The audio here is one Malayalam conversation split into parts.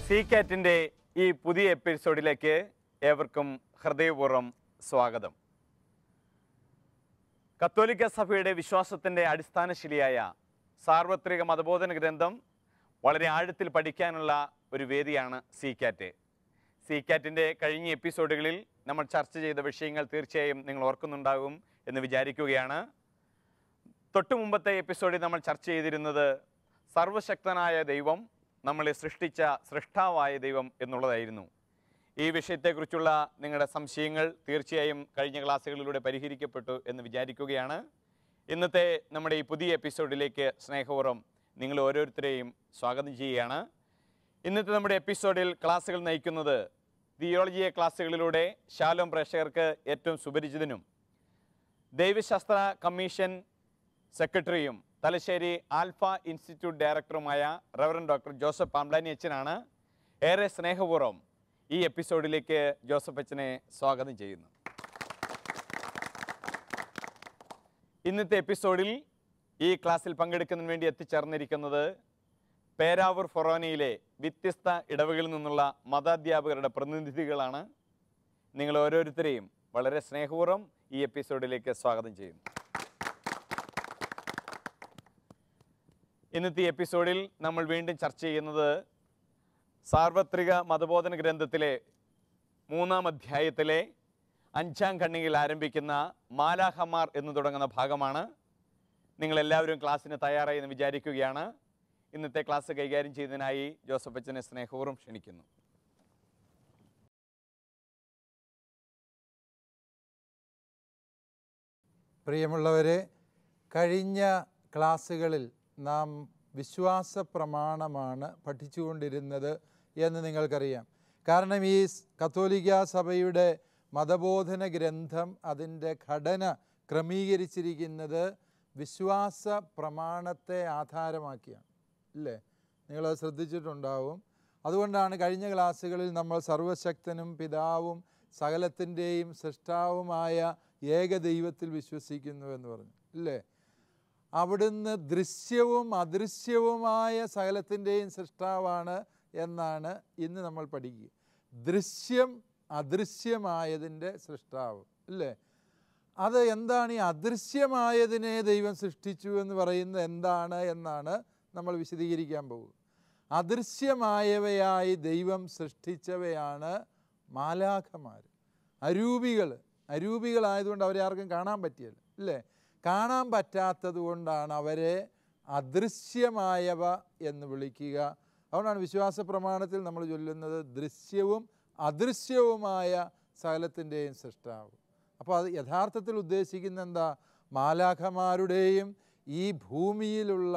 സി കാറ്റിൻ്റെ ഈ പുതിയ എപ്പിസോഡിലേക്ക് ഏവർക്കും ഹൃദയപൂർവ്വം സ്വാഗതം. കത്തോലിക്ക സഭയുടെ വിശ്വാസത്തിൻ്റെ അടിസ്ഥാനശിലയായ സാർവത്രിക മതബോധന ഗ്രന്ഥം വളരെ ആഴത്തിൽ പഠിക്കാനുള്ള ഒരു വേദിയാണ് സി കാറ്റ്. സി കാറ്റിൻ്റെ കഴിഞ്ഞ എപ്പിസോഡുകളിൽ നമ്മൾ ചർച്ച ചെയ്ത വിഷയങ്ങൾ തീർച്ചയായും നിങ്ങൾ ഓർക്കുന്നുണ്ടാകും എന്ന് വിചാരിക്കുകയാണ്. തൊട്ടു മുമ്പത്തെ എപ്പിസോഡിൽ നമ്മൾ ചർച്ച ചെയ്തിരുന്നത് സർവശക്തനായ ദൈവം നമ്മളെ സൃഷ്ടിച്ച സൃഷ്ടാവായ ദൈവം എന്നുള്ളതായിരുന്നു. ഈ വിഷയത്തെക്കുറിച്ചുള്ള നിങ്ങളുടെ സംശയങ്ങൾ തീർച്ചയായും കഴിഞ്ഞ ക്ലാസ്സുകളിലൂടെ പരിഹരിക്കപ്പെട്ടു എന്ന് വിചാരിക്കുകയാണ്. ഇന്നത്തെ നമ്മുടെ ഈ പുതിയ എപ്പിസോഡിലേക്ക് സ്നേഹപൂർവ്വം നിങ്ങൾ ഓരോരുത്തരെയും സ്വാഗതം ചെയ്യുകയാണ്. ഇന്നത്തെ നമ്മുടെ എപ്പിസോഡിൽ ക്ലാസ്സുകൾ നയിക്കുന്നത് തിയോളജിയെ ക്ലാസ്സുകളിലൂടെ ശാലോം പ്രേക്ഷകർക്ക് ഏറ്റവും സുപരിചിതനും ദൈവശാസ്ത്ര കമ്മീഷൻ സെക്രട്ടറിയും തലശ്ശേരി ആൽഫ ഇൻസ്റ്റിറ്റ്യൂട്ട് ഡയറക്ടറുമായ റവറൻഡ് ഡോക്ടർ ജോസഫ് പാംബ്ലാനി അച്ഛനാണ്. ഏറെ സ്നേഹപൂർവ്വം ഈ എപ്പിസോഡിലേക്ക് ജോസഫ് അച്ഛനെ സ്വാഗതം ചെയ്യുന്നു. ഇന്നത്തെ എപ്പിസോഡിൽ ഈ ക്ലാസ്സിൽ പങ്കെടുക്കുന്നതിന് വേണ്ടി എത്തിച്ചേർന്നിരിക്കുന്നത് പേരാവൂർ ഫൊറോനയിലെ വ്യത്യസ്ത ഇടവകളിൽ നിന്നുള്ള മതാധ്യാപകരുടെ പ്രതിനിധികളാണ്. നിങ്ങൾ ഓരോരുത്തരെയും വളരെ സ്നേഹപൂർവ്വം ഈ എപ്പിസോഡിലേക്ക് സ്വാഗതം ചെയ്യുന്നു. ഇന്നത്തെ എപ്പിസോഡിൽ നമ്മൾ വീണ്ടും ചർച്ച ചെയ്യുന്നത് സാർവത്രിക മതബോധന ഗ്രന്ഥത്തിലെ 3-ാം അധ്യായത്തിലെ 5-ാം ഖണ്ഡികയിൽ ആരംഭിക്കുന്ന മാലാഖമാർ എന്ന് തുടങ്ങുന്ന ഭാഗമാണ്. നിങ്ങളെല്ലാവരും ക്ലാസ്സിന് തയ്യാറായി എന്ന് വിചാരിക്കുകയാണ്. ഇന്നത്തെ ക്ലാസ് കൈകാര്യം ചെയ്യുന്നതിനായി ജോസഫ് അച്ഛനെ സ്നേഹപൂർവ്വം ക്ഷണിക്കുന്നു. പ്രിയമുള്ളവരെ, കഴിഞ്ഞ ക്ലാസ്സുകളിൽ നാം വിശ്വാസ പ്രമാണമാണ് പഠിച്ചുകൊണ്ടിരുന്നത് എന്ന് നിങ്ങൾക്കറിയാം. കാരണം ഈ കത്തോലിക്ക സഭയുടെ മതബോധന ഗ്രന്ഥം അതിൻ്റെ ഘടന ക്രമീകരിച്ചിരിക്കുന്നത് വിശ്വാസ പ്രമാണത്തെ ആധാരമാക്കിയാണ്, ഇല്ലേ? നിങ്ങളത് ശ്രദ്ധിച്ചിട്ടുണ്ടാവും. അതുകൊണ്ടാണ് കഴിഞ്ഞ ക്ലാസ്സുകളിൽ നമ്മൾ സർവശക്തനും പിതാവും സകലത്തിൻ്റെയും സൃഷ്ടാവുമായ ഏകദൈവത്തിൽ വിശ്വസിക്കുന്നു എന്ന് പറഞ്ഞു, ഇല്ലേ? അവിടുന്ന് ദൃശ്യവും അദൃശ്യവുമായ സകലത്തിൻ്റെയും സൃഷ്ടാവാണ് എന്നാണ് ഇന്ന് നമ്മൾ പഠിക്കുക. ദൃശ്യം അദൃശ്യമായതിൻ്റെ സൃഷ്ടാവ്, ഇല്ലേ? അത് എന്താണ് ഈ അദൃശ്യമായതിനെ ദൈവം സൃഷ്ടിച്ചു എന്ന് പറയുന്നത് എന്താണ് എന്നാണ് നമ്മൾ വിശദീകരിക്കാൻ പോകുക. അദൃശ്യമായവയായി ദൈവം സൃഷ്ടിച്ചവയാണ് മാലാഖമാർ, അരൂപികളായതുകൊണ്ട് അവരെ ആർക്കും കാണാൻ പറ്റിയല്ല, ഇല്ലേ? കാണാൻ പറ്റാത്തത് കൊണ്ടാണ് അവരെ അദൃശ്യമായവ എന്ന് വിളിക്കുക. അതുകൊണ്ടാണ് വിശ്വാസ പ്രമാണത്തിൽ നമ്മൾ ചൊല്ലുന്നത് ദൃശ്യവും അദൃശ്യവുമായ സകലത്തിൻ്റെയും സൃഷ്ടാവ്. അപ്പോൾ അത് യഥാർത്ഥത്തിൽ ഉദ്ദേശിക്കുന്ന എന്താ? മാലാഖമാരുടെയും ഈ ഭൂമിയിലുള്ള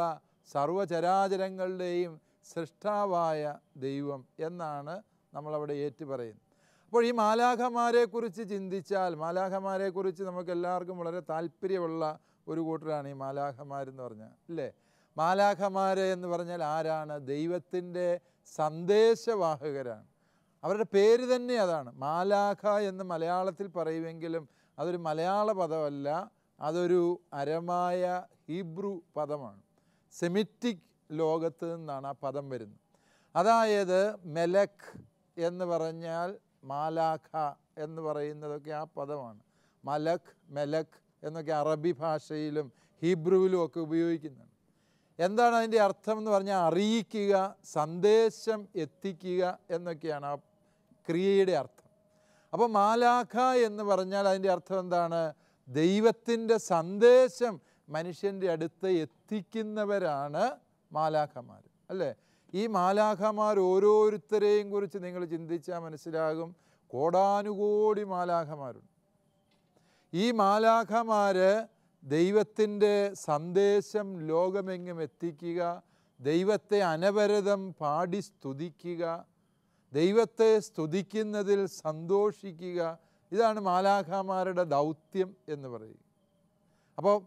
സർവചരാചരങ്ങളുടെയും സൃഷ്ടാവായ ദൈവം എന്നാണ് നമ്മളവിടെ ഏറ്റുപറയുന്നത്. അപ്പോൾ ഈ മാലാഖമാരെക്കുറിച്ച് ചിന്തിച്ചാൽ, മാലാഖമാരെക്കുറിച്ച് നമുക്ക് എല്ലാവർക്കും വളരെ താല്പര്യമുള്ള ഒരു കൂട്ടരാണ് ഈ മാലാഖമാരെന്ന് പറഞ്ഞാൽ, അല്ലേ? മാലാഖമാരെ എന്ന് പറഞ്ഞാൽ ആരാണ്? ദൈവത്തിൻ്റെ സന്ദേശവാഹകരാണ്. അവരുടെ പേര് തന്നെ അതാണ്. മാലാഖ എന്ന് മലയാളത്തിൽ പറയുമെങ്കിലും അതൊരു മലയാള പദമല്ല, അതൊരു അരമായ ഹീബ്രു പദമാണ്. സെമിറ്റിക് ലോകത്ത് നിന്നാണ് ആ പദം വരുന്നത്. അതായത് മെലക്ക് എന്ന് പറഞ്ഞാൽ മാലാഖ എന്ന് പറയുന്നതൊക്കെ ആ പദമാണ്. മലക്ക്, മെലക്ക് എന്നൊക്കെ അറബി ഭാഷയിലും ഹീബ്രുവിലും ഒക്കെ ഉപയോഗിക്കുന്നുണ്ട്. എന്താണ് അതിൻ്റെ അർത്ഥം എന്ന് പറഞ്ഞാൽ അറിയിക്കുക, സന്ദേശം എത്തിക്കുക എന്നൊക്കെയാണ് ആ ക്രിയയുടെ അർത്ഥം. അപ്പോൾ മാലാഖ എന്ന് പറഞ്ഞാൽ അതിൻ്റെ അർത്ഥം എന്താണ്? ദൈവത്തിൻ്റെ സന്ദേശം മനുഷ്യൻ്റെ അടുത്ത് എത്തിക്കുന്നവരാണ് മാലാഖമാർ, അല്ലേ? ഈ മാലാഖമാർ ഓരോരുത്തരെയും കുറിച്ച് നിങ്ങൾ ചിന്തിച്ചാൽ മനസ്സിലാകും. കോടാനുകോടി മാലാഖമാരുണ്ട്. ഈ മാലാഖമാർ ദൈവത്തിൻ്റെ സന്ദേശം ലോകമെങ്ങും എത്തിക്കുക, ദൈവത്തെ അനവരതം പാടി സ്തുതിക്കുക, ദൈവത്തെ സ്തുതിക്കുന്നതിൽ സന്തോഷിക്കുക, ഇതാണ് മാലാഖമാരുടെ ദൗത്യം എന്ന് പറയുക. അപ്പോൾ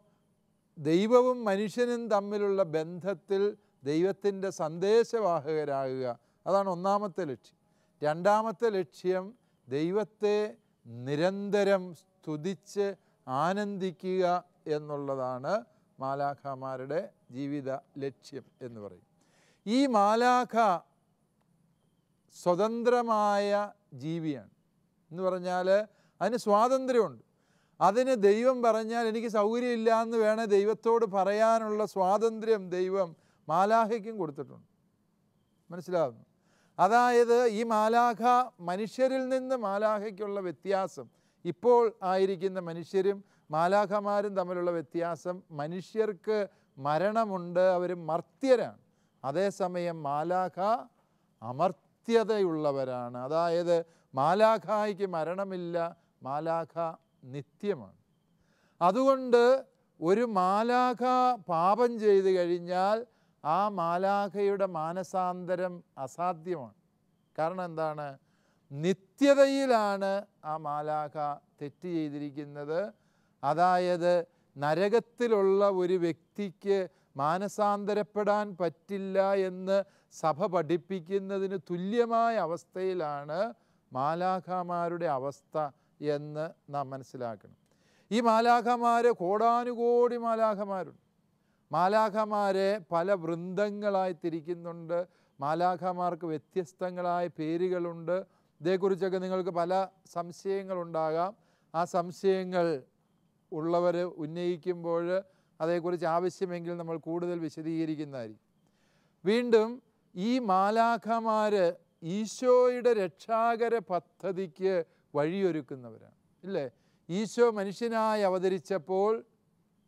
ദൈവവും മനുഷ്യനും തമ്മിലുള്ള ബന്ധത്തിൽ ദൈവത്തിൻ്റെ സന്ദേശവാഹകരാകുക, അതാണ് ഒന്നാമത്തെ ലക്ഷ്യം. രണ്ടാമത്തെ ലക്ഷ്യം ദൈവത്തെ നിരന്തരം സ്തുതിച്ച് ആനന്ദിക്കുക എന്നുള്ളതാണ് മാലാഖമാരുടെ ജീവിത ലക്ഷ്യം എന്ന് പറയും. ഈ മാലാഖ സ്വതന്ത്രമായ ജീവിയാണ്. എന്ന് പറഞ്ഞാൽ അതിന് സ്വാതന്ത്ര്യമുണ്ട്. അതിന് ദൈവം പറഞ്ഞാൽ എനിക്ക് സൗകര്യമില്ല എന്ന് വേണേൽ ദൈവത്തോട് പറയാനുള്ള സ്വാതന്ത്ര്യം ദൈവം മാലാഖയ്ക്കും കൊടുത്തിട്ടുണ്ട്. മനസ്സിലാകുന്നു? അതായത് ഈ മാലാഖ മനുഷ്യരിൽ നിന്ന് മാലാഖയ്ക്കുള്ള വ്യത്യാസം, ഇപ്പോൾ ആയിരിക്കുന്ന മനുഷ്യരും മാലാഖമാരും തമ്മിലുള്ള വ്യത്യാസം, മനുഷ്യർക്ക് മരണമുണ്ട്, അവർ മർത്യരാണ്. അതേസമയം മാലാഖ അമർത്യതയുള്ളവരാണ്. അതായത് മാലാഖയ്ക്ക് മരണമില്ല, മാലാഖ നിത്യമാണ്. അതുകൊണ്ട് ഒരു മാലാഖ പാപം ചെയ്തു കഴിഞ്ഞാൽ ആ മാലാഖയുടെ മാനസാന്തരം അസാധ്യമാണ്. കാരണം എന്താണ്? നിത്യതയിലാണ് ആ മാലാഖ തെറ്റ് ചെയ്തിരിക്കുന്നത്. അതായത് നരകത്തിലുള്ള ഒരു വ്യക്തിക്ക് മാനസാന്തരപ്പെടാൻ പറ്റില്ല എന്ന് സഭ പഠിപ്പിക്കുന്നതിന് തുല്യമായ അവസ്ഥയിലാണ് മാലാഖമാരുടെ അവസ്ഥ എന്ന് നാം മനസ്സിലാക്കണം. ഈ മാലാഖമാർ കോടാനുകോടി മാലാഖമാരുണ്ട്. മാലാഖമാരെ പല വൃന്ദങ്ങളായി തിരിക്കുന്നുണ്ട്. മാലാഖമാർക്ക് വ്യത്യസ്തങ്ങളായ പേരുകളുണ്ട്. ഇതേക്കുറിച്ചൊക്കെ നിങ്ങൾക്ക് പല സംശയങ്ങളുണ്ടാകാം. ആ സംശയങ്ങൾ ഉള്ളവർ ഉന്നയിക്കുമ്പോൾ അതേക്കുറിച്ച് ആവശ്യമെങ്കിൽ നമ്മൾ കൂടുതൽ വിശദീകരിക്കുന്നതായിരിക്കും. വീണ്ടും ഈ മാലാഖമാർ ഈശോയുടെ രക്ഷാകര പദ്ധതിക്ക് വഴിയൊരുക്കുന്നവരാണ്. ഇല്ലേ? ഈശോ മനുഷ്യനായി അവതരിച്ചപ്പോൾ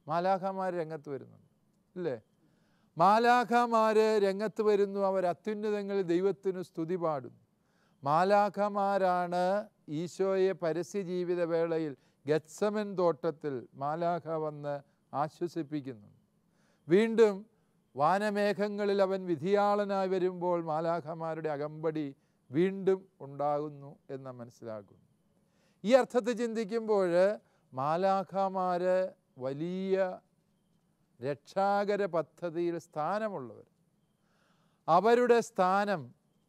മാലാഖമാർ രംഗത്ത് വരുന്നുണ്ട്. ഇല്ലേ? മാലാഖമാർ രംഗത്ത് വരുന്നു. അവർ അത്യുന്നതങ്ങളിൽ ദൈവത്തിന് സ്തുതി പാടുന്നു. മാലാഖമാരാണ് ഈശോയെ പരസ്യ ജീവിത വേളയിൽ ഗത്സമൻ തോട്ടത്തിൽ മാലാഖ വന്ന് ആശ്വസിപ്പിക്കുന്നുണ്ട്. വീണ്ടും വാനമേഘങ്ങളിൽ അവൻ വിധിയാളനായി വരുമ്പോൾ മാലാഖമാരുടെ അകമ്പടി വീണ്ടും ഉണ്ടാകുന്നു എന്ന് മനസ്സിലാക്കുന്നു. ഈ അർത്ഥത്തിൽ ചിന്തിക്കുമ്പോൾ മാലാഖമാർ വലിയ രക്ഷാകര പദ്ധതിയിൽ സ്ഥാനമുള്ളവർ. അവരുടെ സ്ഥാനം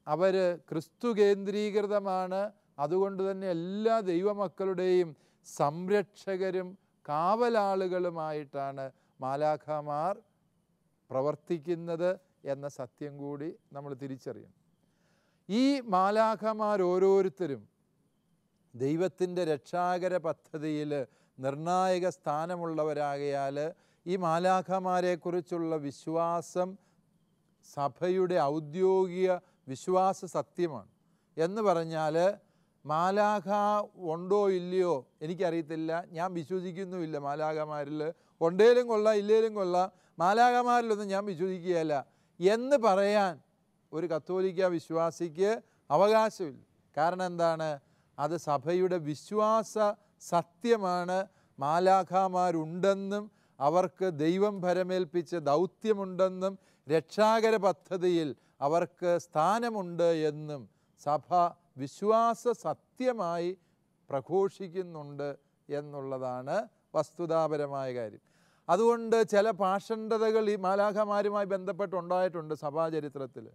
അവർ ക്രിസ്തു കേന്ദ്രീകൃതമാണ്. അതുകൊണ്ട് തന്നെ എല്ലാ ദൈവമക്കളുടെയും സംരക്ഷകരും കാവലാളുകളുമായിട്ടാണ് മാലാഖമാർ പ്രവർത്തിക്കുന്നത് എന്ന സത്യം കൂടി നമ്മൾ തിരിച്ചറിയണം. ഈ മാലാഖമാർ ഓരോരുത്തരും ദൈവത്തിൻ്റെ രക്ഷാകര പദ്ധതിയിൽ നിർണായക സ്ഥാനമുള്ളവരാകയാൽ ഈ മാലാഖമാരെക്കുറിച്ചുള്ള വിശ്വാസം സഭയുടെ ഔദ്യോഗിക വിശ്വാസ സത്യമാണ്. എന്ന് പറഞ്ഞാൽ മാലാഖ ഉണ്ടോ ഇല്ലയോ എനിക്കറിയത്തില്ല, ഞാൻ വിശ്വസിക്കുന്നുമില്ല. മാലാഖമാരിൽ ഉണ്ടേലും കൊള്ളാം ഇല്ലേലും കൊള്ളാം, മാലാഖമാരിലൊന്നും ഞാൻ വിശ്വസിക്കുകയല്ല എന്ന് പറയാൻ ഒരു കത്തോലിക്ക വിശ്വാസിക്ക് അവകാശമില്ല. കാരണം എന്താണ്? അത് സഭയുടെ വിശ്വാസ സത്യമാണ്. മാലാഖമാരുണ്ടെന്നും അവർക്ക് ദൈവം ഭരമേൽപ്പിച്ച ദൗത്യമുണ്ടെന്നും രക്ഷാകര പദ്ധതിയിൽ അവർക്ക് സ്ഥാനമുണ്ട് എന്നും സഭ വിശ്വാസ സത്യമായി പ്രഘോഷിക്കുന്നുണ്ട് എന്നുള്ളതാണ് വസ്തുതാപരമായ കാര്യം. അതുകൊണ്ട് ചില പാഷണ്ഡതകൾ ഈ മാലാഖമാരുമായി ബന്ധപ്പെട്ടുണ്ടായിട്ടുണ്ട് സഭാചരിത്രത്തിൽ.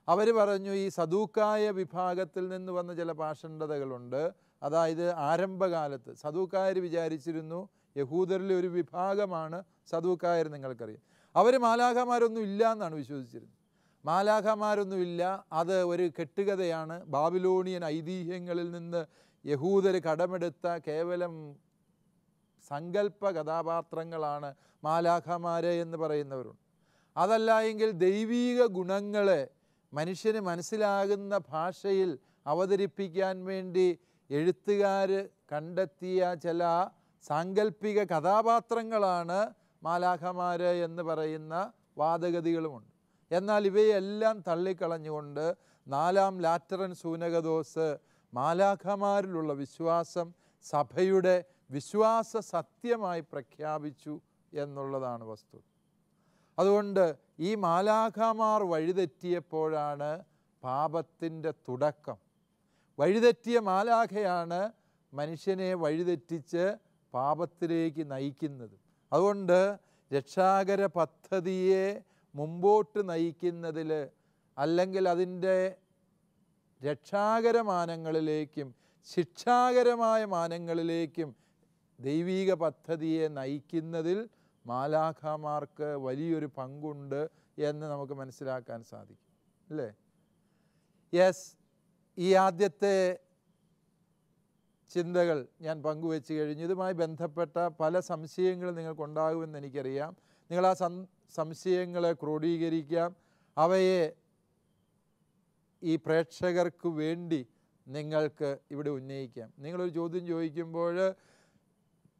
അവർ പറഞ്ഞു ഈ സദൂക്കായ വിഭാഗത്തിൽ നിന്ന് വന്ന ചില പാഷണ്ഡതകളുണ്ട്. അതായത് ആരംഭകാലത്ത് സദൂക്കായർ വിചാരിച്ചിരുന്നു യഹൂദരിലെ ഒരു വിഭാഗമാണ് സദൂക്കായർ. നിങ്ങൾക്കറിയാം, അവർ മാലാഖമാരൊന്നും ഇല്ല എന്നാണ് വിശ്വസിച്ചിരുന്നത്. മാലാഖമാരൊന്നുമില്ല, അത് ഒരു കെട്ടുകഥയാണ്. ബാബിലോണിയൻ ഐതിഹ്യങ്ങളിൽ നിന്ന് യഹൂദർ കടമെടുത്ത കേവലം സങ്കല്പ കഥാപാത്രങ്ങളാണ് മാലാഖമാർ എന്ന് പറയുന്നവരുണ്ട്. അതല്ല എങ്കിൽ ദൈവീക ഗുണങ്ങളെ മനുഷ്യന് മനസ്സിലാകുന്ന ഭാഷയിൽ അവതരിപ്പിക്കാൻ വേണ്ടി എഴുത്തുകാർ കണ്ടെത്തിയ ചില സാങ്കല്പിക കഥാപാത്രങ്ങളാണ് മാലാഖമാർ എന്ന് പറയുന്ന വാദഗതികളുമുണ്ട്. എന്നാൽ ഇവയെല്ലാം തള്ളിക്കളഞ്ഞുകൊണ്ട് നാലാം ലാറ്ററൻ സൂനകദോസ് മാലാഖമാരിലുള്ള വിശ്വാസം സഭയുടെ വിശ്വാസ സത്യമായി പ്രഖ്യാപിച്ചു എന്നുള്ളതാണ് വസ്തുത. അതുകൊണ്ട് ഈ മാലാഖമാർ വഴിതെറ്റിയപ്പോഴാണ് പാപത്തിൻ്റെ തുടക്കം. വഴിതെറ്റിയ മാലാഖയാണ് മനുഷ്യനെ വഴിതെറ്റിച്ച് പാപത്തിലേക്ക് നയിക്കുന്നത്. അതുകൊണ്ട് രക്ഷാകര പദ്ധതിയെ മുമ്പോട്ട് നയിക്കുന്നതിൽ അല്ലെങ്കിൽ അതിൻ്റെ രക്ഷാകര മാനങ്ങളിലേക്കും ശിക്ഷാകരമായ മാനങ്ങളിലേക്കും ദൈവീക പദ്ധതിയെ നയിക്കുന്നതിൽ മാലാഖമാർക്ക് വലിയൊരു പങ്കുണ്ട് എന്ന് നമുക്ക് മനസ്സിലാക്കാൻ സാധിക്കും, അല്ലേ? യെസ്, ഈ ആദ്യത്തെ ചിന്തകൾ ഞാൻ പങ്കുവെച്ച് കഴിഞ്ഞു. ഇതുമായി ബന്ധപ്പെട്ട പല സംശയങ്ങളും നിങ്ങൾക്കുണ്ടാകുമെന്ന് എനിക്കറിയാം. നിങ്ങൾ ആ സംശയങ്ങളെ ക്രോഡീകരിക്കാം, അവയെ ഈ പ്രേക്ഷകർക്ക് വേണ്ടി നിങ്ങൾക്ക് ഇവിടെ ഉന്നയിക്കാം. നിങ്ങളൊരു ചോദ്യം ചോദിക്കുമ്പോൾ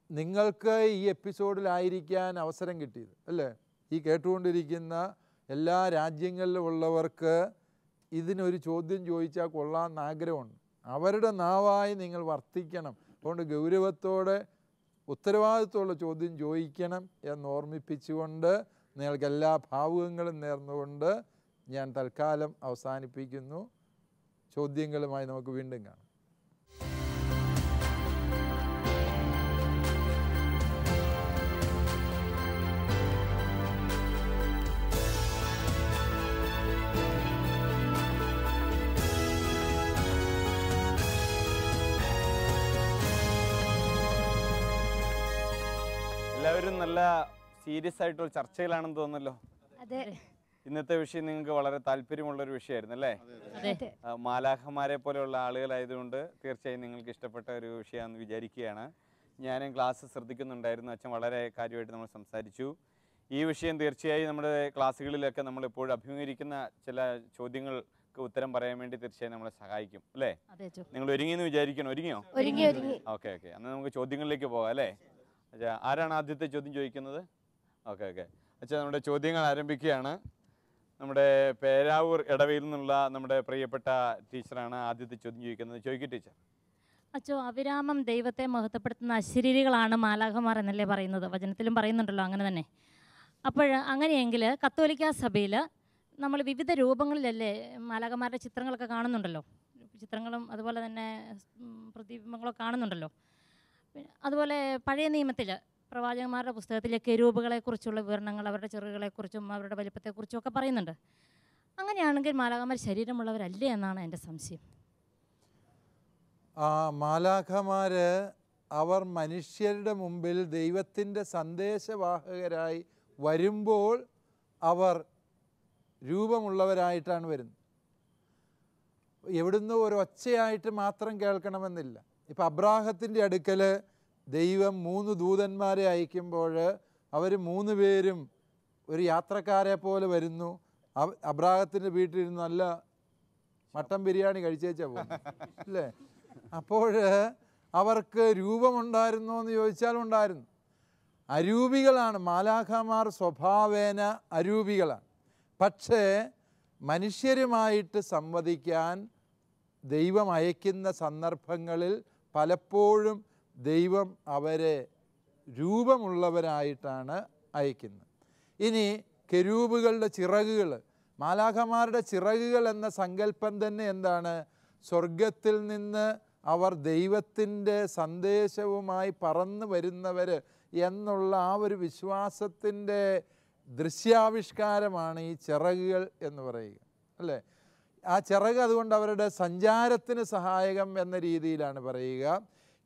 നിങ്ങൾക്ക് ഈ എപ്പിസോഡിലായിരിക്കാൻ അവസരം കിട്ടിയത് അല്ലേ? ഈ കേട്ടുകൊണ്ടിരിക്കുന്ന എല്ലാ രാജ്യങ്ങളിലുമുള്ളവർക്ക് ഇതിനൊരു ചോദ്യം ചോദിച്ചാൽ കൊള്ളാമെന്ന് ആഗ്രഹമുണ്ട്. അവരുടെ നാവായി നിങ്ങൾ വർത്തിക്കണം. അതുകൊണ്ട് ഗൗരവത്തോടെ ഉത്തരവാദിത്വമുള്ള ചോദ്യം ചോദിക്കണം എന്ന് ഓർമ്മിപ്പിച്ചുകൊണ്ട് നിങ്ങൾക്ക് എല്ലാ ഭാവുകങ്ങളും നേർന്നുകൊണ്ട് ഞാൻ തൽക്കാലം അവസാനിപ്പിക്കുന്നു. ചോദ്യങ്ങളുമായി നമുക്ക് വീണ്ടും കാണാം. എല്ലാവരും നല്ല സീരിയസ് ആയിട്ടുള്ള ചർച്ചയിലാണെന്ന് തോന്നുന്നല്ലോ. ഇന്നത്തെ വിഷയം നിങ്ങൾക്ക് വളരെ താല്പര്യമുള്ളൊരു വിഷയമായിരുന്നു അല്ലേ? മാലാഖമാരെ പോലെയുള്ള ആളുകളായതുകൊണ്ട് തീർച്ചയായും നിങ്ങൾക്ക് ഇഷ്ടപ്പെട്ട ഒരു വിഷയമാണെന്ന് വിചാരിക്കുകയാണ്. ഞാനും ക്ലാസ് ശ്രദ്ധിക്കുന്നുണ്ടായിരുന്നു. അച്ഛൻ വളരെ കാര്യമായിട്ട് നമ്മൾ സംസാരിച്ചു. ഈ വിഷയം തീർച്ചയായും നമ്മുടെ ക്ലാസ്സുകളിലൊക്കെ നമ്മൾ എപ്പോഴും അഭിമുഖീകരിക്കുന്ന ചില ചോദ്യങ്ങൾക്ക് ഉത്തരം പറയാൻ വേണ്ടി തീർച്ചയായും നമ്മളെ സഹായിക്കും അല്ലേ? നിങ്ങൾ ഒരുങ്ങിയെന്ന് വിചാരിക്കണം. ഒരുങ്ങിയോ? ഓക്കെ. അന്ന് നമുക്ക് ചോദ്യങ്ങളിലേക്ക് പോകാം അല്ലേ? അച്ഛാ, ആരാണ് ആദ്യത്തെ ചോദ്യം ചോദിക്കുന്നത്? ഓക്കെ. അച്ഛാ, നമ്മുടെ ചോദ്യങ്ങൾ ആരംഭിക്കുകയാണ്. നമ്മുടെ പേരാവൂർ ഇടവയിൽ നിന്നുള്ള നമ്മുടെ പ്രിയപ്പെട്ട ടീച്ചറാണ് ആദ്യത്തെ ചോദ്യം ചോദിക്കുന്നത്. ചോദിക്കൂ ടീച്ചർ. അച്ചോ, അവിരാമം ദൈവത്തെ മഹത്വപ്പെടുത്തുന്ന അശരീരികളാണ് മാലാഖമാർ എന്നല്ലേ പറയുന്നത്? വചനത്തിലും പറയുന്നുണ്ടല്ലോ അങ്ങനെ തന്നെ. അപ്പോൾ അങ്ങനെയെങ്കിൽ കത്തോലിക്ക സഭയിൽ നമ്മൾ വിവിധ രൂപങ്ങളിലല്ലേ മാലാഖമാരുടെ ചിത്രങ്ങളൊക്കെ കാണുന്നുണ്ടല്ലോ. ചിത്രങ്ങളും അതുപോലെ തന്നെ പ്രതിബിംബങ്ങളൊക്കെ കാണുന്നുണ്ടല്ലോ. അതുപോലെ പഴയ നിയമത്തിൽ പ്രവാചകന്മാരുടെ പുസ്തകത്തിലെ കെരൂബുകളെക്കുറിച്ചുള്ള വിവരണങ്ങൾ, അവരുടെ ചെറുകളെക്കുറിച്ചും അവരുടെ വലിപ്പത്തെക്കുറിച്ചും ഒക്കെ പറയുന്നുണ്ട്. അങ്ങനെയാണെങ്കിൽ മാലാഖമാർ ശരീരമുള്ളവരല്ലേ എന്നാണ് എൻ്റെ സംശയം. മാലാഖമാർ അവർ മനുഷ്യരുടെ മുമ്പിൽ ദൈവത്തിൻ്റെ സന്ദേശവാഹകരായി വരുമ്പോൾ അവർ രൂപമുള്ളവരായിട്ടാണ് വരുന്നത്. എവിടുന്ന് ഒരു ഒച്ചയായിട്ട് മാത്രം കേൾക്കണമെന്നില്ല. ഇപ്പം അബ്രാഹത്തിൻ്റെ അടുക്കൽ ദൈവം 3 ദൂതന്മാരെ അയക്കുമ്പോൾ അവർ 3 പേരും ഒരു യാത്രക്കാരെ പോലെ വരുന്നു. അബ്രാഹത്തിൻ്റെ വീട്ടിലിരുന്ന് നല്ല മട്ടൻ ബിരിയാണി കഴിച്ചേച്ചാ പോകും അല്ലേ? അപ്പോൾ അവർക്ക് രൂപമുണ്ടായിരുന്നോ എന്ന് ചോദിച്ചാൽ ഉണ്ടായിരുന്നു. അരൂപികളാണ് മാലാഖമാർ, സ്വഭാവേന അരൂപികളാണ്. പക്ഷേ മനുഷ്യരുമായിട്ട് സംവദിക്കാൻ ദൈവം അയക്കുന്ന സന്ദർഭങ്ങളിൽ പലപ്പോഴും ദൈവം അവരെ രൂപമുള്ളവരായിട്ടാണ് അയക്കുന്നത്. ഇനി കെരൂബുകളുടെ ചിറകുകൾ, മാലാഖമാരുടെ ചിറകുകൾ എന്ന സങ്കല്പം തന്നെ എന്താണ്? സ്വർഗത്തിൽ നിന്ന് അവർ ദൈവത്തിൻ്റെ സന്ദേശവുമായി പറന്നു വരുന്നവർ എന്നുള്ള ആ ഒരു വിശ്വാസത്തിൻ്റെ ദൃശ്യാവിഷ്കാരമാണ് ഈ ചിറകുകൾ എന്ന് പറയുക അല്ലേ? ആ ചിറക് അതുകൊണ്ട് അവരുടെ സഞ്ചാരത്തിന് സഹായകം എന്ന രീതിയിലാണ് പറയുക.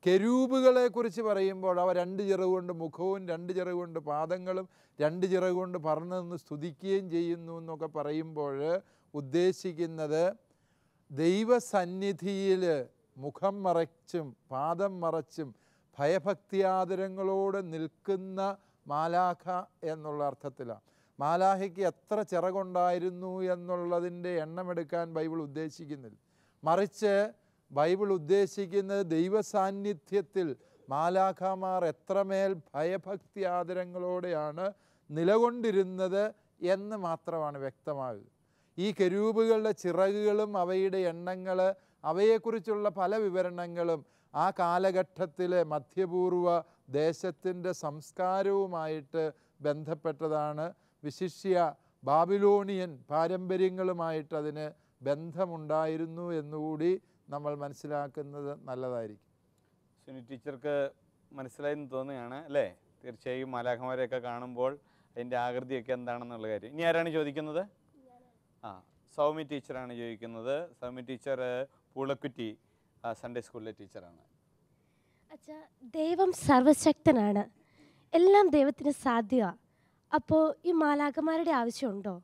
കെരൂബുകളെക്കുറിച്ച് പറയുമ്പോൾ അവ 2 ചിറകുകൊണ്ട് മുഖവും 2 ചിറകുകൊണ്ട് പാദങ്ങളും 2 ചിറകുകൊണ്ട് പറന്ന് നിന്ന് സ്തുതിക്കുകയും ചെയ്യുന്നു എന്നൊക്കെ പറയുമ്പോൾ ഉദ്ദേശിക്കുന്നത് ദൈവസന്നിധിയിൽ മുഖം മറച്ചും പാദം മറച്ചും ഭയഭക്തിയാദരങ്ങളോടെ നിൽക്കുന്ന മാലാഖ എന്നുള്ള അർത്ഥത്തിലാണ്. മാലാഖയ്ക്ക് എത്ര ചിറകുണ്ടായിരുന്നു എന്നുള്ളതിൻ്റെ എണ്ണമെടുക്കാൻ ബൈബിൾ ഉദ്ദേശിക്കുന്നില്ല. മറിച്ച് ബൈബിൾ ഉദ്ദേശിക്കുന്നത് ദൈവസാന്നിധ്യത്തിൽ മാലാഖമാർ എത്രമേൽ ഭയഭക്തി ആദരങ്ങളോടെയാണ് നിലകൊണ്ടിരുന്നത് എന്ന് മാത്രമാണ് വ്യക്തമാകുക. ഈ കെരൂബുകളുടെ ചിറകുകളും അവയുടെ എണ്ണങ്ങൾ, അവയെക്കുറിച്ചുള്ള പല വിവരണങ്ങളും ആ കാലഘട്ടത്തിലെ മധ്യപൂർവ ദേശത്തിൻ്റെ സംസ്കാരവുമായിട്ട് ബന്ധപ്പെട്ടതാണ്. വിശിഷ്യ ബാബിലോണിയൻ പാരമ്പര്യങ്ങളുമായിട്ട് അതിന് ബന്ധമുണ്ടായിരുന്നു എന്നുകൂടി നമ്മൾ മനസ്സിലാക്കുന്നത് നല്ലതായിരിക്കും. സുനി ടീച്ചർക്ക് മനസ്സിലായെന്ന് തോന്നുകയാണ് അല്ലേ? തീർച്ചയായും മാലാഖമാരെയൊക്കെ കാണുമ്പോൾ അതിൻ്റെ ആകൃതിയൊക്കെ എന്താണെന്നുള്ള കാര്യം. ഇനി ആരാണ് ചോദിക്കുന്നത്? സൗമ്യ ടീച്ചറാണ് ചോദിക്കുന്നത്. സൗമ്യ ടീച്ചർ പൂളക്കുറ്റി സൺഡേ സ്കൂളിലെ ടീച്ചറാണ്. അച്ഛാ, ദൈവം സർവശക്തനാണ്, എല്ലാം ദൈവത്തിന് സാധ്യമാണ്. അപ്പോൾ ഈ മാലാഖമാരുടെ ആവശ്യമുണ്ടോ?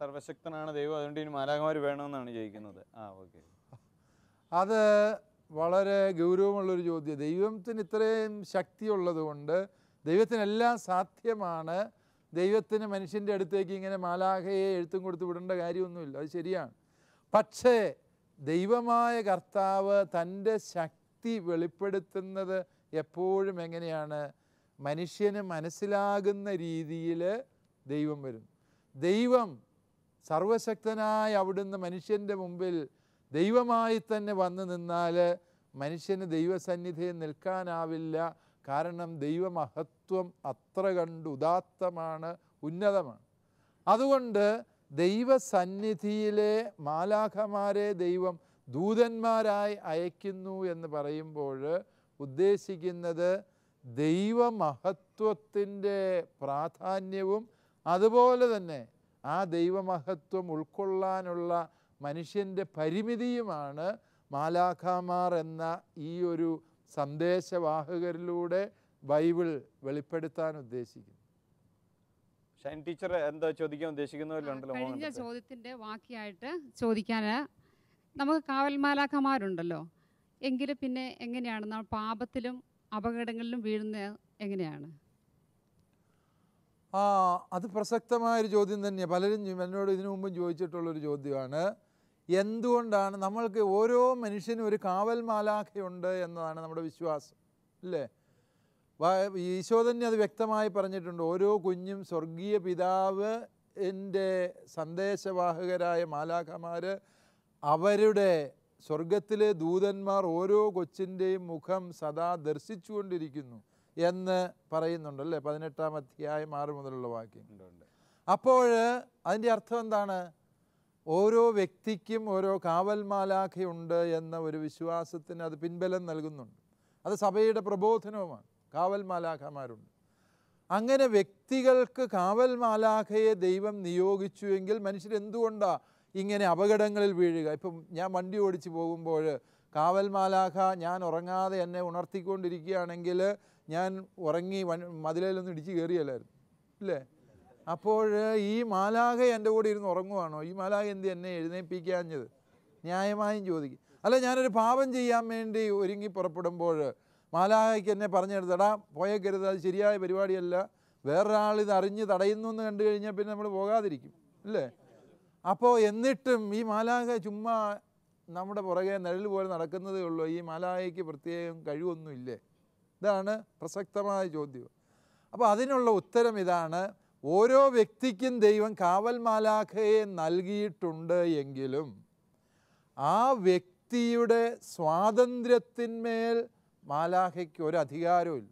സർവശക്തനാണ് ദൈവം, അതുകൊണ്ട് ഇനി മാലാഖമാർ വേണമെന്നാണ് ചോദിക്കുന്നത്. ഓക്കെ. അത് വളരെ ഗൗരവമുള്ളൊരു ചോദ്യം. ദൈവത്തിന് ഇത്രയും ശക്തിയുള്ളത് കൊണ്ട് ദൈവത്തിനെല്ലാം സാധ്യമാണ്. ദൈവത്തിന് മനുഷ്യൻ്റെ അടുത്തേക്ക് ഇങ്ങനെ മാലാഖയെ എഴുത്തും കൊടുത്ത് വിടേണ്ട കാര്യമൊന്നുമില്ല, അത് ശരിയാണ്. പക്ഷേ ദൈവമായ കർത്താവ് തൻ്റെ ശക്തി വെളിപ്പെടുത്തുന്നത് എപ്പോഴും എങ്ങനെയാണ്? മനുഷ്യന് മനസ്സിലാകുന്ന രീതിയിൽ ദൈവം വരും. ദൈവം സർവശക്തനായ അവിടുന്ന് മനുഷ്യൻ്റെ മുമ്പിൽ ദൈവമായി തന്നെ വന്നു നിന്നാൽ മനുഷ്യന് ദൈവസന്നിധിയിൽ നിൽക്കാനാവില്ല. കാരണം ദൈവമഹത്വം അത്ര കണ്ട് ഉദാത്തമാണ്, ഉന്നതമാണ്. അതുകൊണ്ട് ദൈവസന്നിധിയിലെ മാലാഖമാരെ ദൈവം ദൂതന്മാരായി അയക്കുന്നു എന്ന് പറയുമ്പോൾ ഉദ്ദേശിക്കുന്നത് ദൈവമഹത്വത്തിൻ്റെ പ്രാധാന്യവും അതുപോലെ തന്നെ ആ ദൈവമഹത്വം ഉൾക്കൊള്ളാനുള്ള മനുഷ്യൻ്റെ പരിമിതിയുമാണ് മാലാഖമാർ എന്ന ഈ ഒരു സന്ദേശവാഹകരിലൂടെ ബൈബിൾ വെളിപ്പെടുത്താൻ ഉദ്ദേശിക്കുന്നു. ഷൈൻ ടീച്ചർ എന്താ ചോദിക്കാൻ ഉദ്ദേശിക്കുന്നല്ലോ? കഴിഞ്ഞ ചോദ്യത്തിൻ്റെ ബാക്കിയായിട്ട് ചോദിക്കാൻ, നമുക്ക് കാവൽ മാലാഖമാരുണ്ടല്ലോ, എങ്കിലും പിന്നെ എങ്ങനെയാണ് നമ്മൾ പാപത്തിലും അപകടങ്ങളിലും വീഴുന്നത് എങ്ങനെയാണ്? അത് പ്രസക്തമായൊരു ചോദ്യം തന്നെയാണ്. പലരും എന്നോട് ഇതിനു മുമ്പും ചോദിച്ചിട്ടുള്ളൊരു ചോദ്യമാണ്. എന്തുകൊണ്ടാണ് നമ്മൾക്ക് ഓരോ മനുഷ്യനും ഒരു കാവൽ മാലാഖയുണ്ട് എന്നതാണ് നമ്മുടെ വിശ്വാസം, അല്ലേ? ഈശോ തന്നെ അത് വ്യക്തമായി പറഞ്ഞിട്ടുണ്ട്. ഓരോ കുഞ്ഞും സ്വർഗീയ പിതാവ് എൻ്റെ സന്ദേശവാഹകരായ മാലാഖമാർ, അവരുടെ സ്വർഗത്തിലെ ദൂതന്മാർ ഓരോ കൊച്ചിൻ്റെയും മുഖം സദാ ദർശിച്ചുകൊണ്ടിരിക്കുന്നു എന്ന് പറയുന്നുണ്ടല്ലേ, 18-ാം അധ്യായം 6 മുതലുള്ള വാക്യം. അപ്പോൾ അതിൻ്റെ അർത്ഥം എന്താണ്? ഓരോ വ്യക്തിക്കും ഓരോ കാവൽ മാലാഖയുണ്ട് എന്ന ഒരു വിശ്വാസത്തിന് അത് പിൻബലം നൽകുന്നുണ്ട്. അത് സഭയുടെ പ്രബോധനവുമാണ്. കാവൽ മാലാഖമാരുണ്ട്. അങ്ങനെ വ്യക്തികൾക്ക് കാവൽ മാലാഖയെ ദൈവം നിയോഗിച്ചുവെങ്കിൽ മനുഷ്യരെന്തുകൊണ്ടാണ് ഇങ്ങനെ അപകടങ്ങളിൽ വീഴുക? ഇപ്പം ഞാൻ വണ്ടി ഓടിച്ച് പോകുമ്പോൾ കാവൽ മാലാഖ ഞാൻ ഉറങ്ങാതെ എന്നെ ഉണർത്തിക്കൊണ്ടിരിക്കുകയാണെങ്കിൽ ഞാൻ ഉറങ്ങി മതിലൊന്നും ഇടിച്ച് കയറിയല്ലായിരുന്നു, ഇല്ലേ? അപ്പോൾ ഈ മാലാഖ എൻ്റെ കൂടെ ഇരുന്ന് ഉറങ്ങുവാണോ? ഈ മാലാഖ എന്ത് എന്നെ എഴുന്നേൽപ്പിക്കാഞ്ഞത്? ന്യായമായും ചോദിക്കും. അല്ല, ഞാനൊരു പാപം ചെയ്യാൻ വേണ്ടി ഒരുങ്ങി പുറപ്പെടുമ്പോൾ മാലാഖയ്ക്ക് എന്നെ പറഞ്ഞെടുത്തടാ പോയേക്കരുത്, അത് ശരിയായ പരിപാടിയല്ല, വേറൊരാൾ ഇത് അറിഞ്ഞ് തടയുന്നു എന്ന് കണ്ടു കഴിഞ്ഞാൽ പിന്നെ നമ്മൾ പോകാതിരിക്കും, അല്ലേ? അപ്പോൾ എന്നിട്ടും ഈ മാലാഖ ചുമ്മാ നമ്മുടെ പുറകെ നിഴൽ പോലെ നടക്കുന്നതേ ഉള്ളൂ. ഈ മാലാഖയ്ക്ക് പ്രത്യേകം കഴിവൊന്നുമില്ലേ? ഇതാണ് പ്രസക്തമായ ചോദ്യം. അപ്പോൾ അതിനുള്ള ഉത്തരം ഇതാണ്. ഓരോ വ്യക്തിക്കും ദൈവം കാവൽ മാലാഖയെ നൽകിയിട്ടുണ്ട് എങ്കിലും ആ വ്യക്തിയുടെ സ്വാതന്ത്ര്യത്തിന്മേൽ മാലാഖയ്ക്ക് ഒരു അധികാരവും.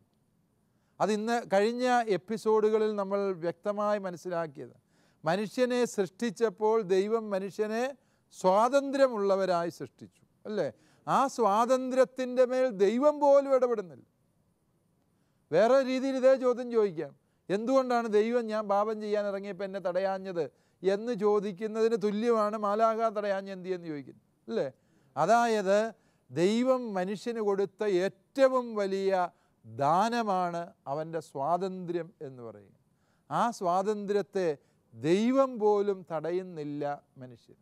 അതിന്ന് കഴിഞ്ഞ എപ്പിസോഡുകളിൽ നമ്മൾ വ്യക്തമായി മനസ്സിലാക്കിയത്, മനുഷ്യനെ സൃഷ്ടിച്ചപ്പോൾ ദൈവം മനുഷ്യനെ സ്വാതന്ത്ര്യമുള്ളവരായി സൃഷ്ടിച്ചു, അല്ലേ? ആ സ്വാതന്ത്ര്യത്തിൻ്റെ മേൽ ദൈവം പോലും ഇടപെടുന്നില്ല. വേറെ രീതിയിൽ ഇതേ ചോദ്യം ചോദിക്കാം. എന്തുകൊണ്ടാണ് ദൈവം ഞാൻ പാപം ചെയ്യാൻ ഇറങ്ങിയപ്പോൾ എന്നെ തടയാഞ്ഞത് എന്ന് ചോദിക്കുന്നതിന് തുല്യമാണ് മാലാഖ തടയാഞ്ഞ എന്തിയെന്ന് ചോദിക്കുന്നത്, അല്ലേ? അതായത് ദൈവം മനുഷ്യന് കൊടുത്ത ഏറ്റവും വലിയ ദാനമാണ് അവൻ്റെ സ്വാതന്ത്ര്യം എന്ന് പറയുന്നത്. ആ സ്വാതന്ത്ര്യത്തെ ദൈവം പോലും തടയുന്നില്ല മനുഷ്യൻ.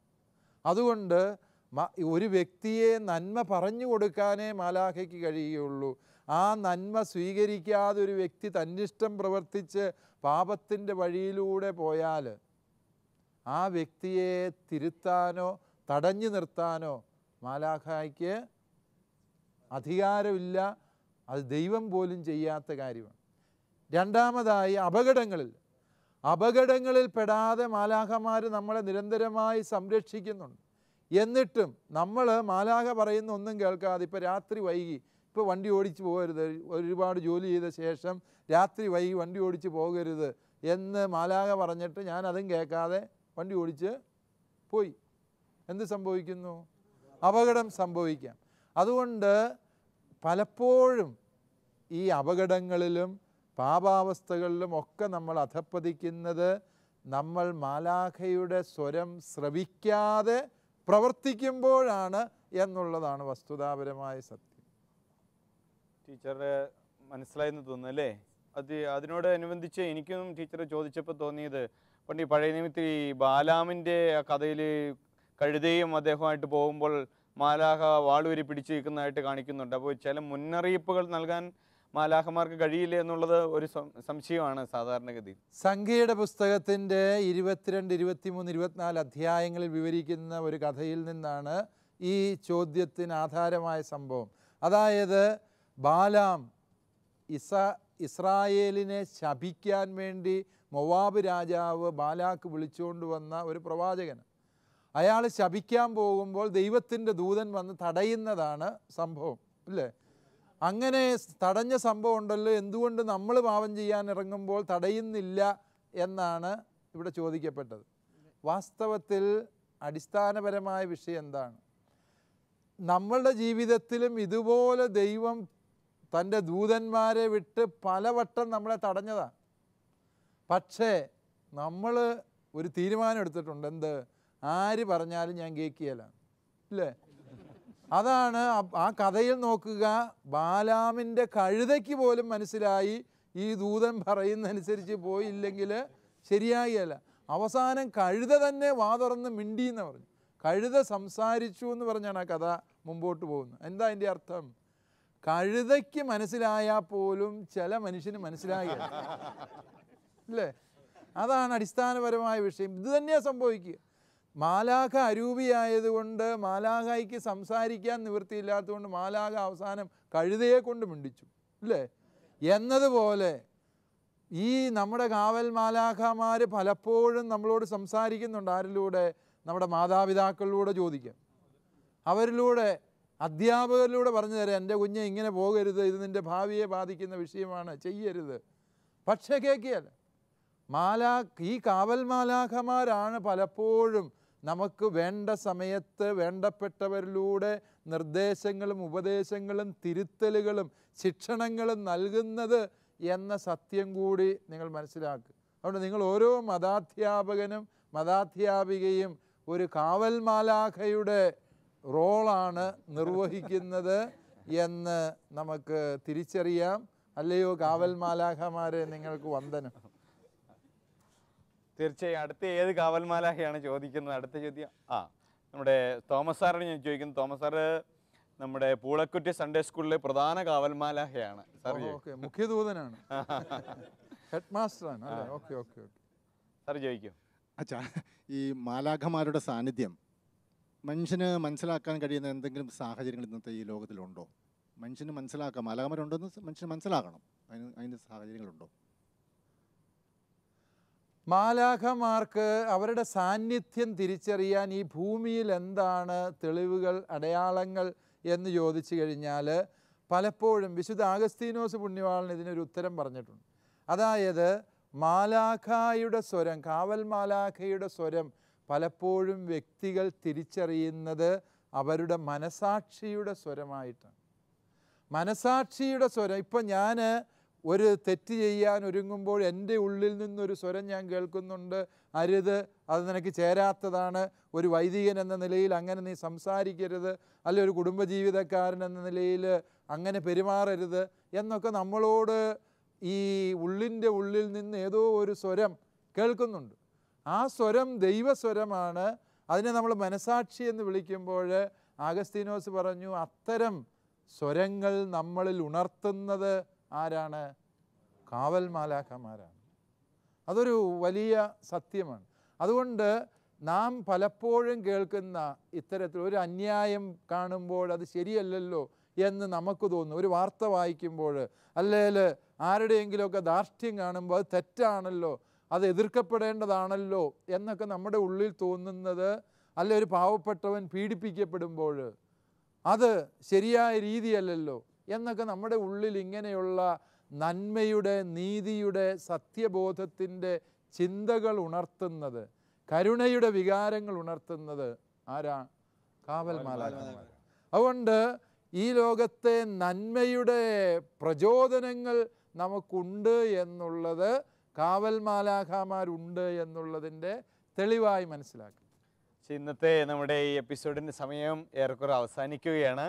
അതുകൊണ്ട് ഒരു വ്യക്തിയെ നന്മ പറഞ്ഞു കൊടുക്കാനേ മാലാഖയ്ക്ക് കഴിയുകയുള്ളൂ. ആ നന്മ സ്വീകരിക്കാതെ ഒരു വ്യക്തി തന്നിഷ്ടം പ്രവർത്തിച്ച് പാപത്തിൻ്റെ വഴിയിലൂടെ പോയാൽ ആ വ്യക്തിയെ തിരുത്താനോ തടഞ്ഞു നിർത്താനോ മാലാഖയ്ക്ക് അധികാരമില്ല. അത് ദൈവം പോലും ചെയ്യാത്ത കാര്യമാണ്. രണ്ടാമതായി, അപകടങ്ങളിൽ പെടാതെ മാലാഖമാർ നമ്മളെ നിരന്തരമായി സംരക്ഷിക്കുന്നുണ്ട്. എന്നിട്ടും നമ്മൾ മാലാഖ പറയുന്ന ഒന്നും കേൾക്കാതെ, ഇപ്പോൾ രാത്രി വൈകി, ഇപ്പോൾ വണ്ടി ഓടിച്ച് പോകരുത്, ഒരുപാട് ജോലി ചെയ്ത ശേഷം രാത്രി വൈകി വണ്ടി ഓടിച്ച് പോകരുത് എന്ന് മാലാഖ പറഞ്ഞിട്ട് ഞാൻ അതും കേൾക്കാതെ വണ്ടി ഓടിച്ച് പോയി. എന്ത് സംഭവിക്കുന്നു? അപകടം സംഭവിക്കാം. അതുകൊണ്ട് പലപ്പോഴും ഈ അപകടങ്ങളിലും പാപാവസ്ഥകളിലും ഒക്കെ നമ്മൾ അധപ്പതിക്കുന്നത് നമ്മൾ മാലാഖയുടെ സ്വരം ശ്രവിക്കാതെ പ്രവർത്തിക്കുമ്പോഴാണ് എന്നുള്ളതാണ് വസ്തുതാപരമായ സത്യം. ടീച്ചറുടെ മനസ്സിലായെന്ന് തോന്നുന്നു, അല്ലേ? അതിനോടനുബന്ധിച്ച് എനിക്കും ടീച്ചർ ചോദിച്ചപ്പോൾ തോന്നിയത്, പണ്ട് ഈ പഴയ നിയമത്തിൽ ഈ ബാലാമിൻ്റെ കഥയിൽ കഴുതയും അദ്ദേഹമായിട്ട് പോകുമ്പോൾ മാലാഹ വാളൂരി പിടിച്ചു നിൽക്കുന്നതായിട്ട് കാണിക്കുന്നുണ്ട്. അപ്പോൾ ചില മുന്നറിയിപ്പുകൾ നൽകാൻ മാലാഹമാർക്ക് കഴിയില്ല എന്നുള്ളത് ഒരു സംശയമാണ് സാധാരണഗതി. സംഖ്യയുടെ പുസ്തകത്തിൻ്റെ 22, 23, 24 അധ്യായങ്ങളിൽ വിവരിക്കുന്ന ഒരു കഥയിൽ നിന്നാണ് ഈ ചോദ്യത്തിന് ആധാരമായ സംഭവം. അതായത് ബാലാം ഇസ്രായേലിനെ ശപിക്കാൻ വേണ്ടി മൊവാബ് രാജാവ് ബാലാക്ക് വിളിച്ചുകൊണ്ട് വന്ന ഒരു പ്രവാചകൻ. അയാൾ ശപിക്കാൻ പോകുമ്പോൾ ദൈവത്തിൻ്റെ ദൂതൻ വന്ന് തടയുന്നതാണ് സംഭവം, അല്ലേ? അങ്ങനെ തടഞ്ഞ സംഭവം ഉണ്ടല്ലോ, എന്തുകൊണ്ട് നമ്മൾ പാപം ചെയ്യാൻ ഇറങ്ങുമ്പോൾ തടയുന്നില്ല എന്നാണ് ഇവിടെ ചോദിക്കപ്പെട്ടത്. വാസ്തവത്തിൽ അടിസ്ഥാനപരമായ വിഷയം എന്താണ്? നമ്മളുടെ ജീവിതത്തിലും ഇതുപോലെ ദൈവം തൻ്റെ ദൂതന്മാരെ വിട്ട് പലവട്ടം നമ്മളെ തടഞ്ഞതാണ്. പക്ഷേ നമ്മൾ ഒരു തീരുമാനം എടുത്തിട്ടുണ്ട്, എന്ത്? ആര് പറഞ്ഞാലും ഞാൻ കേൾക്കുകയില്ല, ഇല്ലേ? അതാണ് ആ കഥയിൽ നോക്കുക. ബാലാമിൻ്റെ കഴുതയ്ക്ക് പോലും മനസ്സിലായി ഈ ദൂതൻ പറയുന്നതനുസരിച്ച് പോയില്ലെങ്കിൽ ശരിയാകില്ല. അവസാനം കഴുത തന്നെ വാ തുറന്ന് മിണ്ടി എന്ന് പറഞ്ഞു. കഴുത സംസാരിച്ചു എന്ന് പറഞ്ഞാണ് ആ കഥ മുമ്പോട്ട് പോകുന്നത്. എന്താ അതിൻ്റെ അർത്ഥം? കഴുതയ്ക്ക് മനസ്സിലായാൽ പോലും ചില മനുഷ്യന് മനസ്സിലാകില്ല, അല്ലേ? അതാണ് അടിസ്ഥാനപരമായ വിഷയം. ഇത് തന്നെയാണ് സംഭവിക്കുക. മാലാഖ അരൂപിയായതുകൊണ്ട് മാലാഖയ്ക്ക് സംസാരിക്കാൻ നിവൃത്തിയില്ലാത്തതുകൊണ്ട് മാലാഖ അവസാനം കഴുതയെ കൊണ്ട് മിണ്ടിച്ചു, അല്ലേ? എന്നതുപോലെ ഈ നമ്മുടെ കാവൽ മാലാഖമാർ പലപ്പോഴും നമ്മളോട് സംസാരിക്കുന്നുണ്ട്. ആരിലൂടെ? നമ്മുടെ മാതാപിതാക്കളിലൂടെ ചോദിക്കാം, അവരിലൂടെ, അധ്യാപകരിലൂടെ പറഞ്ഞു തരാം, എൻ്റെ കുഞ്ഞെ ഇങ്ങനെ പോകരുത്, ഇത് നിൻ്റെ ഭാവിയെ ബാധിക്കുന്ന വിഷയമാണ്, ചെയ്യരുത്. പക്ഷേ കേൾക്കുകയല്ല. ഈ കാവൽ മാലാഖമാരാണ് പലപ്പോഴും നമുക്ക് വേണ്ട സമയത്ത് വേണ്ടപ്പെട്ടവരിലൂടെ നിർദ്ദേശങ്ങളും ഉപദേശങ്ങളും തിരുത്തലുകളും ശിക്ഷണങ്ങളും നൽകുന്നത് എന്ന സത്യം കൂടി നിങ്ങൾ മനസ്സിലാക്കുക. അതുകൊണ്ട് നിങ്ങൾ ഓരോ മതാധ്യാപകനും മതാധ്യാപികയും ഒരു കാവൽ മാലാഖയുടെ റോളാണ് നിർവഹിക്കുന്നത് എന്ന് നമുക്ക് തിരിച്ചറിയാം. അല്ലയോ കാവൽ മാലാഖമാരെ, നിങ്ങൾക്ക് വന്ദനം. തീർച്ചയായും. അടുത്ത ഏത് കാവൽ മാലാഖയാണ് ചോദിക്കുന്നത്? അടുത്ത ചോദ്യം നമ്മുടെ തോമസ് സാറിന് ഞാൻ ചോദിക്കുന്നു. തോമസ് സാറ് നമ്മുടെ പൂളക്കുറ്റി സൺഡേ സ്കൂളിലെ പ്രധാന കാവൽ മാലാഖയാണ്. മുഖ്യദൂതനാണ്, ഹെഡ് മാസ്റ്ററാണ്. ഓക്കെ ഓക്കെ ഓക്കെ സാർ ചോദിക്കും. അച്ഛാ, ഈ മാലാഖമാരുടെ സാന്നിധ്യം മനുഷ്യന് മനസ്സിലാക്കാൻ കഴിയുന്ന എന്തെങ്കിലും സാഹചര്യങ്ങൾ ഇന്നത്തെ ഈ ലോകത്തിലുണ്ടോ? മനുഷ്യന് മനസ്സിലാക്കാം, മാലാഖമാരുണ്ടെന്ന് മനുഷ്യന് മനസ്സിലാക്കണം, അതിൻ്റെ സാഹചര്യങ്ങളുണ്ടോ? മാലാഖമാർക്ക് അവരുടെ സാന്നിധ്യം തിരിച്ചറിയാൻ ഈ ഭൂമിയിൽ എന്താണ് തെളിവുകൾ, അടയാളങ്ങൾ എന്ന് ചോദിച്ചു കഴിഞ്ഞാൽ പലപ്പോഴും വിശുദ്ധ ആഗസ്തീനോസ് പുണ്യവാളൻ ഇതിനൊരു ഉത്തരം പറഞ്ഞിട്ടുണ്ട്. അതായത് മാലാഖയുടെ സ്വരം, കാവൽ മാലാഖയുടെ സ്വരം പലപ്പോഴും വ്യക്തികൾ തിരിച്ചറിയുന്നത് അവരുടെ മനസാക്ഷിയുടെ സ്വരമായിട്ടാണ്. മനസാക്ഷിയുടെ സ്വരം. ഇപ്പം ഞാൻ ഒരു തെറ്റ് ചെയ്യാൻ ഒരുങ്ങുമ്പോൾ എൻ്റെ ഉള്ളിൽ നിന്നൊരു സ്വരം ഞാൻ കേൾക്കുന്നുണ്ട്, അരുത്, അത് നിനക്ക് ചേരാത്തതാണ്, ഒരു വൈദികൻ എന്ന നിലയിൽ അങ്ങനെ നീ സംസാരിക്കരുത്, അല്ലെ ഒരു കുടുംബജീവിതക്കാരൻ എന്ന നിലയിൽ അങ്ങനെ പെരുമാറരുത് എന്നൊക്കെ നമ്മളോട് ഈ ഉള്ളിൻ്റെ ഉള്ളിൽ നിന്ന് ഏതോ ഒരു സ്വരം കേൾക്കുന്നുണ്ട്. ആ സ്വരം ദൈവസ്വരമാണ്. അതിനെ നമ്മൾ മനസാക്ഷി എന്ന് വിളിക്കുമ്പോൾ ആഗസ്തീനോസ് പറഞ്ഞു, അത്തരം സ്വരങ്ങൾ നമ്മളിൽ ഉണർത്തുന്നത് ആരാണ്? കാവൽ മാലാഖമാരാണ്. അതൊരു വലിയ സത്യമാണ്. അതുകൊണ്ട് നാം പലപ്പോഴും കേൾക്കുന്ന ഇത്തരത്തിൽ ഒരു അന്യായം കാണുമ്പോൾ അത് ശരിയല്ലല്ലോ എന്ന് നമുക്ക് തോന്നും. ഒരു വാർത്ത വായിക്കുമ്പോൾ അല്ലെങ്കിൽ ആരുടെയെങ്കിലുമൊക്കെ ധാർഷ്ട്യം കാണുമ്പോൾ അത് തെറ്റാണല്ലോ, അത് എതിർക്കപ്പെടേണ്ടതാണല്ലോ എന്നൊക്കെ നമ്മുടെ ഉള്ളിൽ തോന്നുന്നത്, അല്ലെ ഒരു പാവപ്പെട്ടവൻ പീഡിപ്പിക്കപ്പെടുമ്പോൾ അത് ശരിയായ രീതിയല്ലല്ലോ എന്നൊക്കെ നമ്മുടെ ഉള്ളിൽ ഇങ്ങനെയുള്ള നന്മയുടെ, നീതിയുടെ, സത്യബോധത്തിൻ്റെ ചിന്തകൾ ഉണർത്തുന്നത്, കരുണയുടെ വികാരങ്ങൾ ഉണർത്തുന്നത് ആരാ? കാവൽ മാലാഖമാർ. അതുകൊണ്ട് ഈ ലോകത്തെ നന്മയുടെ പ്രചോദനങ്ങൾ നമുക്കുണ്ട് എന്നുള്ളത്, കാവൽ മാലാഖമാരുണ്ട് എന്നുള്ളതിൻ്റെ തെളിവായി മനസ്സിലാക്കും. ഇന്നത്തെ നമ്മുടെ ഈ എപ്പിസോഡിൻ്റെ സമയം ഏറെക്കുറെ അവസാനിക്കുകയാണ്.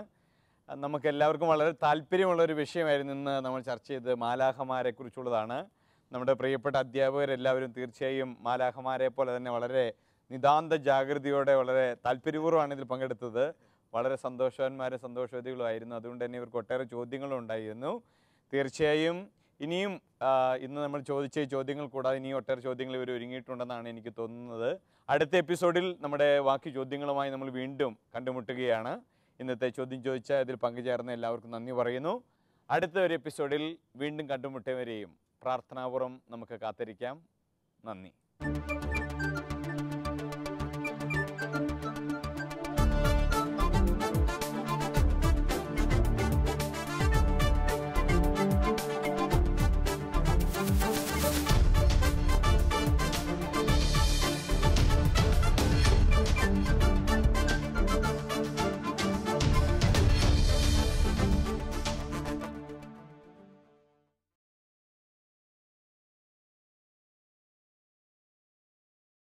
നമുക്ക് എല്ലാവർക്കും വളരെ താല്പര്യമുള്ളൊരു വിഷയമായിരുന്നു ഇന്ന് നമ്മൾ ചർച്ച ചെയ്ത് മാലാഖമാരെ കുറിച്ചുള്ളതാണ്. നമ്മുടെ പ്രിയപ്പെട്ട അധ്യാപകരെല്ലാവരും തീർച്ചയായും മാലാഖമാരെ പോലെ തന്നെ വളരെ നിതാന്ത ജാഗ്രതയോടെ വളരെ താല്പര്യപൂർവ്വമാണ് ഇതിൽ പങ്കെടുത്തത്. വളരെ സന്തോഷവാന്മാരും സന്തോഷവതികളുമായിരുന്നു. അതുകൊണ്ട് തന്നെ ഇവർക്ക് ഒട്ടേറെ ചോദ്യങ്ങളും ഉണ്ടായിരുന്നു. തീർച്ചയായും ഇനിയും ഇന്ന് നമ്മൾ ചോദിച്ച ചോദ്യങ്ങൾ കൂടാതെ ഇനിയും ഒട്ടേറെ ചോദ്യങ്ങൾ ഇവർ ഒരുങ്ങിയിട്ടുണ്ടെന്നാണ് എനിക്ക് തോന്നുന്നത്. അടുത്ത എപ്പിസോഡിൽ നമ്മുടെ ബാക്കി ചോദ്യങ്ങളുമായി നമ്മൾ വീണ്ടും കണ്ടുമുട്ടുകയാണ്. ഇന്നത്തെ ചോദ്യം ചോദിച്ച ഇതിൽ പങ്കുചേർന്ന എല്ലാവർക്കും നന്ദി പറയുന്നു. അടുത്ത ഒരു എപ്പിസോഡിൽ വീണ്ടും കണ്ടുമുട്ടിയവരെയും പ്രാർത്ഥനാപൂർവ്വം നമുക്ക് കാത്തിരിക്കാം. നന്ദി.